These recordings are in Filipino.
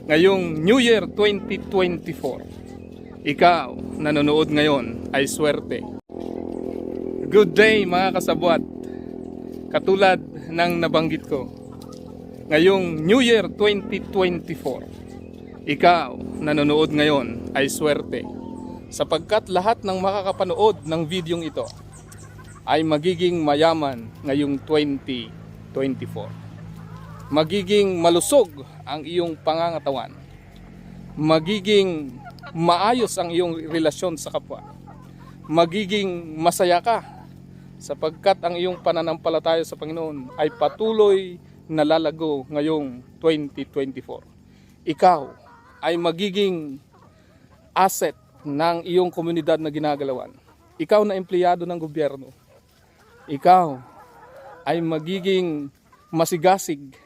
ngayong New Year 2024. Ikaw, nanonood ngayon, ay swerte. Good day mga kasabwat. Katulad ng nabanggit ko, ngayong New Year 2024, ikaw, nanonood ngayon, ay swerte. Sapagkat lahat ng makakapanood ng videong ito ay magiging mayaman ngayong 2024. Magiging malusog ang iyong pangangatawan. Magiging maayos ang iyong relasyon sa kapwa. Magiging masaya ka sapagkat ang iyong pananampalataya sa Panginoon ay patuloy na lalago ngayong 2024. Ikaw ay magiging asset ng iyong komunidad na ginagalawan. Ikaw na empleyado ng gobyerno. Ikaw ay magiging masigasig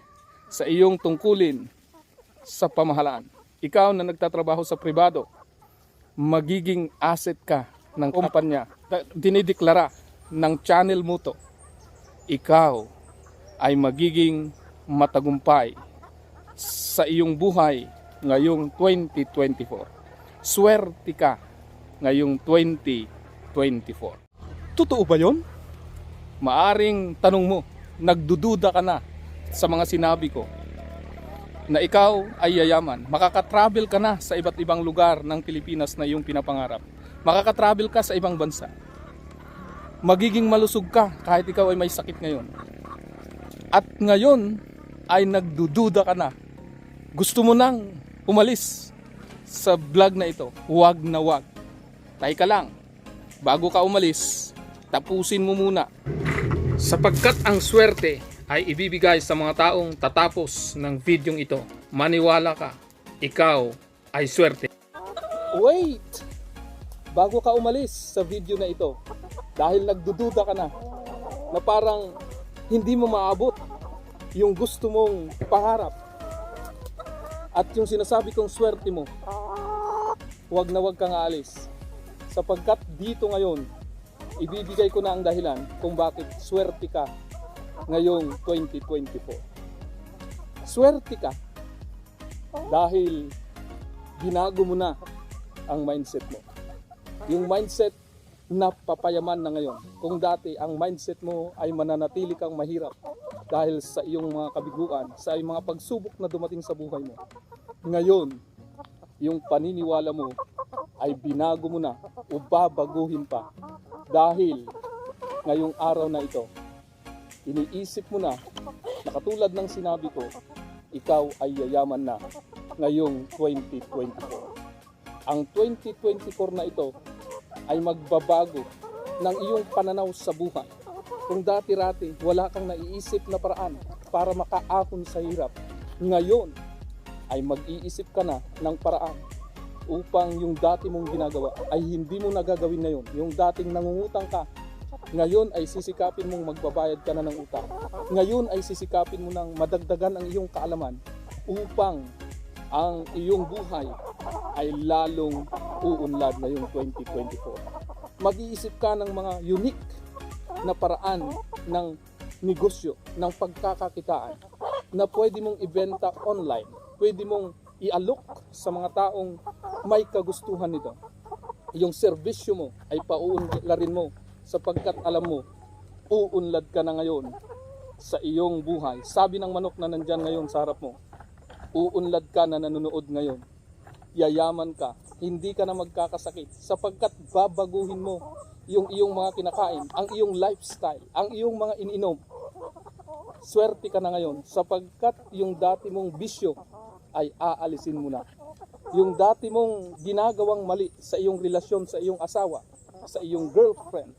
sa iyong tungkulin sa pamahalaan. Ikaw na nagtatrabaho sa pribado, magiging asset ka ng kumpanya. Dinideklara ng channel mo to. Ikaw ay magiging matagumpay sa iyong buhay ngayong 2024. Swerte ka ngayong 2024. Totoo ba yon? Maaring tanong mo, nagdududa ka na sa mga sinabi ko na ikaw ay yayaman. Makakatravel ka na sa iba't ibang lugar ng Pilipinas na iyong pinapangarap. Makakatravel ka sa ibang bansa. Magiging malusog ka kahit ikaw ay may sakit ngayon. At ngayon ay nagdududa ka na. Gusto mo nang umalis sa vlog na ito. Huwag na huwag. Teka lang. Bago ka umalis, tapusin mo muna. Sapagkat ang swerte ay ibibigay sa mga taong tatapos ng videong ito. Maniwala ka, ikaw ay swerte. Wait! Bago ka umalis sa video na ito, dahil nagdududa ka na parang hindi mo maabot yung gusto mong pangarap at yung sinasabi kong swerte mo, huwag na huwag kang aalis. Sapagkat dito ngayon, ibibigay ko na ang dahilan kung bakit swerte ka ngayong 2024. Swerte ka dahil binago mo na ang mindset mo. Yung mindset na papayaman na ngayon. Kung dati ang mindset mo ay mananatili kang mahirap dahil sa iyong mga kabiguan, sa iyong mga pagsubok na dumating sa buhay mo. Ngayon, yung paniniwala mo ay binago mo na o babaguhin pa dahil ngayong araw na ito, iniisip mo na katulad ng sinabi ko, ikaw ay yayaman na ngayong 2024. Ang 2024 na ito ay magbabago ng iyong pananaw sa buhay. Kung dati-rati wala kang naiisip na paraan para makaahon sa hirap, ngayon ay mag-iisip ka na ng paraan upang yung dati mong ginagawa ay hindi mo nagagawin na yun. Yung dating nangungutang ka, ngayon ay sisikapin mong magbabayad ka na ng utang. Ngayon ay sisikapin mo nang madagdagan ang iyong kaalaman upang ang iyong buhay ay lalong uunlad na yung 2024. Mag-iisip ka ng mga unique na paraan ng negosyo, ng pagkakakitaan na pwede mong ibenta online, pwede mong ialok sa mga taong may kagustuhan nito. Yung serbisyo mo ay pauunlarin mo sapagkat alam mo, uunlad ka na ngayon sa iyong buhay. Sabi ng manok na nandyan ngayon sa harap mo, uunlad ka na nanonood ngayon. Yayaman ka, hindi ka na magkakasakit sapagkat babaguhin mo yung iyong mga kinakain, ang iyong lifestyle, ang iyong mga iniinom. Swerte ka na ngayon sapagkat yung dati mong bisyo ay aalisin mo na. Yung dati mong ginagawang mali sa iyong relasyon sa iyong asawa, sa iyong girlfriend,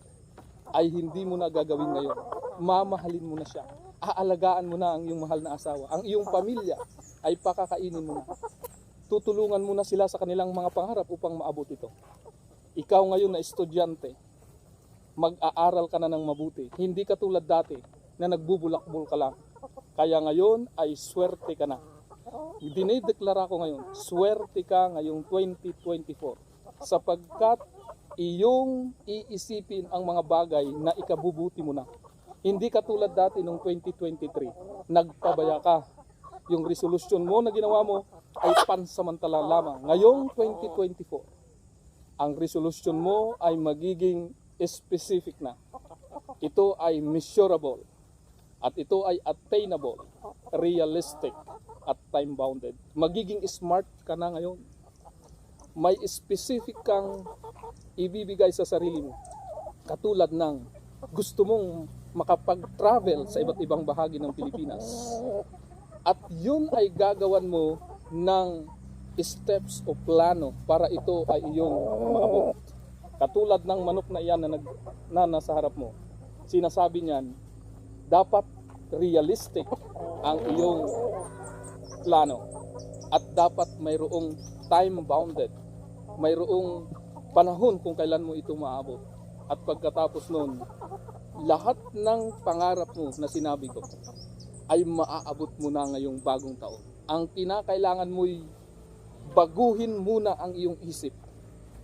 ay hindi mo na gagawin ngayon. Mamahalin mo na siya. Aalagaan mo na ang iyong mahal na asawa. Ang iyong pamilya ay pakakainin mo na. Tutulungan mo na sila sa kanilang mga pangarap upang maabot ito. Ikaw ngayon na estudyante, mag-aaral ka na ng mabuti. Hindi ka tulad dati na nagbubulakbol ka lang. Kaya ngayon ay swerte ka na. Dinideklara ko ngayon, swerte ka ngayong 2024 sapagkat iyong iisipin ang mga bagay na ikabubuti mo na. Hindi ka tulad dati noong 2023, nagpabaya ka yung resolution mo na ginawa mo ay pansamantala lamang. Ngayong 2024, ang resolution mo ay magiging specific na. Ito ay measurable. At ito ay attainable, realistic, at time-bounded. Magiging smart ka na ngayon. May specific kang ibibigay sa sarili mo. Katulad ng gusto mong makapag-travel sa iba't ibang bahagi ng Pilipinas. At yun ay gagawan mo ng steps o plano para ito ay iyong maabot. Katulad ng manok na iyan na nasa harap mo. Sinasabi niyan, dapat realistic ang iyong plano. At dapat mayroong time-bounded. Mayroong panahon kung kailan mo ito maabot. At pagkatapos nun, lahat ng pangarap mo na sinabi ko ay maaabot mo na ngayong bagong taon. Ang kinakailangan mo'y baguhin muna ang iyong isip.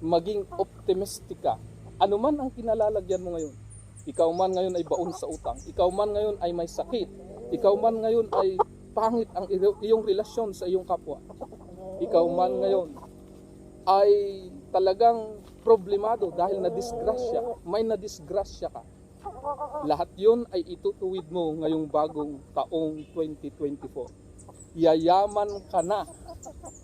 Maging optimistic ka. Ano man ang kinalalagyan mo ngayon. Ikaw man ngayon ay baon sa utang. Ikaw man ngayon ay may sakit. Ikaw man ngayon ay pangit ang iyong relasyon sa iyong kapwa. Ikaw man ngayon ay talagang problemado dahil nadisgrasya. May nadisgrasya ka. Lahat yun ay itutuwid mo ngayong bagong taong 2024. Yayaman ka na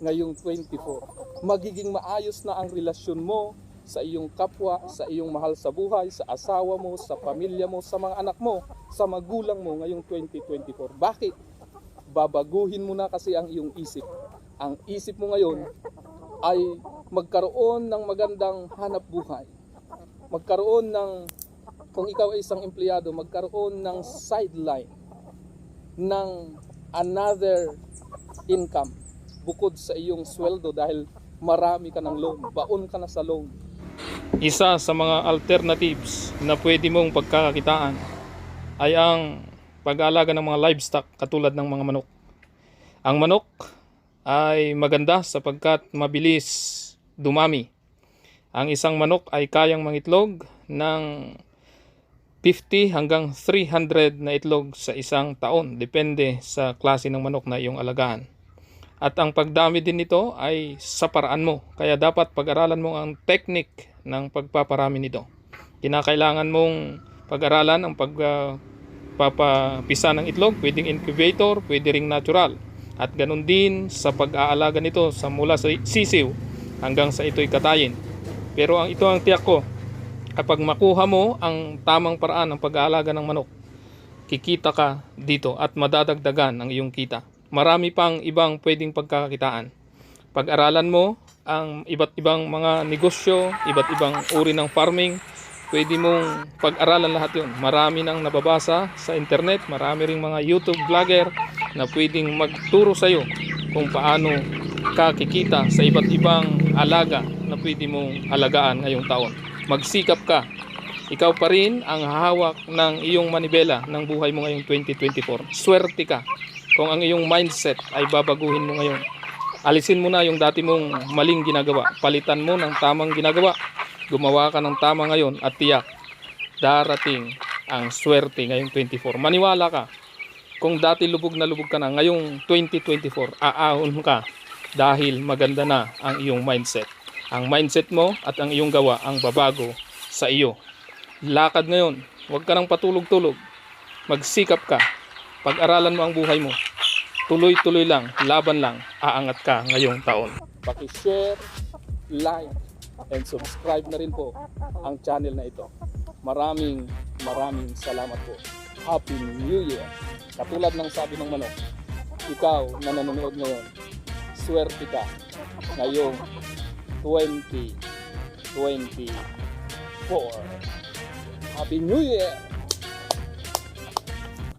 ngayong 24. Magiging maayos na ang relasyon mo sa iyong kapwa, sa iyong mahal sa buhay, sa asawa mo, sa pamilya mo, sa mga anak mo, sa magulang mo ngayong 2024. Bakit? Babaguhin mo na kasi ang iyong isip. Ang isip mo ngayon ay magkaroon ng magandang hanap buhay. Magkaroon ng, kung ikaw ay isang empleyado, magkaroon ng sideline, ng another income bukod sa iyong sweldo dahil marami ka ng loan, baon ka na sa loan. Isa sa mga alternatives na pwede mong pagkakakitaan ay ang pag-aalaga ng mga livestock katulad ng mga manok. Ang manok ay maganda sapagkat mabilis dumami. Ang isang manok ay kayang mangitlog ng 50 hanggang 300 na itlog sa isang taon. Depende sa klase ng manok na iyong alagaan. At ang pagdami din nito ay sa paraan mo. Kaya dapat pag-aralan mo ang technique ng pagpaparami nito. Kinakailangan mong pag-aralan ang pagpapapisa ng itlog. Pwedeng incubator, pwede ring natural. At ganun din sa pag-aalaga nito sa mula sa sisiw hanggang sa ito'y katayin. Pero ito ang tiyak ko. Kapag makuha mo ang tamang paraan ng pag-aalaga ng manok, kikita ka dito at madadagdagan ang iyong kita. Marami pang ibang pwedeng pagkakakitaan. Pag-aralan mo ang iba't ibang mga negosyo, iba't ibang uri ng farming, pwede mong pag-aralan lahat yun. Marami nang nababasa sa internet, marami ring mga YouTube vlogger na pwedeng magturo sa iyo kung paano ka kikita sa iba't ibang alaga na pwede mong alagaan ngayong taon. Magsikap ka. Ikaw pa rin ang hahawak ng iyong manibela ng buhay mo ngayong 2024. Swerte ka kung ang iyong mindset ay babaguhin mo ngayon. Alisin mo na yung dati mong maling ginagawa. Palitan mo ng tamang ginagawa. Gumawa ka ng tama ngayon at tiyak darating ang swerte ngayong 24. Maniwala ka. Kung dati lubog na lubog ka na, ngayong 2024, aahon ka dahil maganda na ang iyong mindset. Ang mindset mo at ang iyong gawa ang babago sa iyo. Lakad ngayon. Huwag ka nang patulog-tulog. Magsikap ka. Pag-aralan mo ang buhay mo. Tuloy-tuloy lang, laban lang, aangat ka ngayong taon. Paki-share, like, and subscribe na rin po ang channel na ito. Maraming salamat po. Happy New Year! Katulad ng sabi ng manok, ikaw na nanonood ngayon, swerte ka ngayong 2024. Happy New Year!